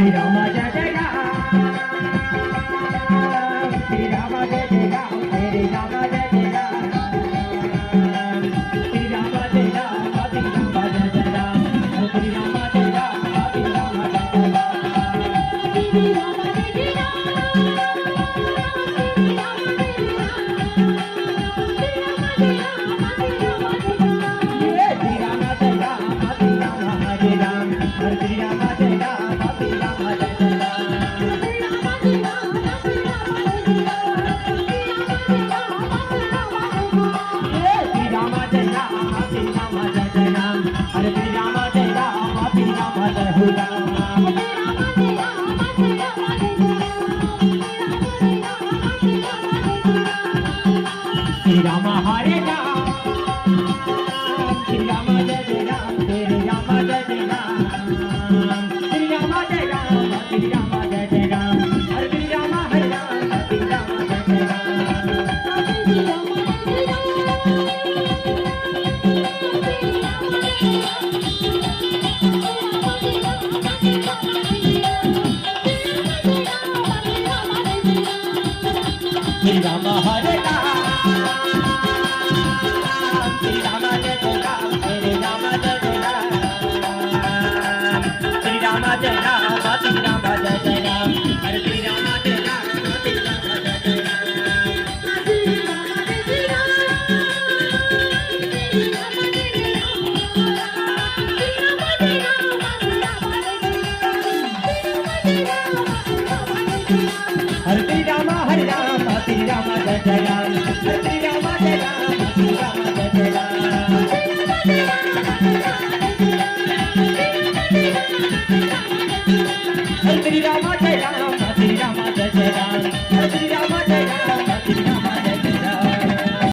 श्री राम जय जय राम श्री राम जय जय राम श्री राम जय जय राम श्री राम जय राम श्री राम जय जय राम श्री राम जय राम श्री राम जय जय राम श्री राम हरे राम श्री राम जय जय राम तेरे राम जय जय राम श्री राम जय राम श्री राम जय जय राम हरे श्री राम हरे राम श्री राम जय जय राम श्री राम हरे राम श्री राम जय जय राम तेरे राम जय जय राम श्री राम जय राम श्री राम जय जय राम हरे श्री राम जय राम श्री राम जय जय राम हरे श्री राम हरे राम श्री राम जय जय राम हरे श्री राम जय राम श्री राम जय जय राम हरे श्री राम जय राम श्री राम जय जय राम हरे श्री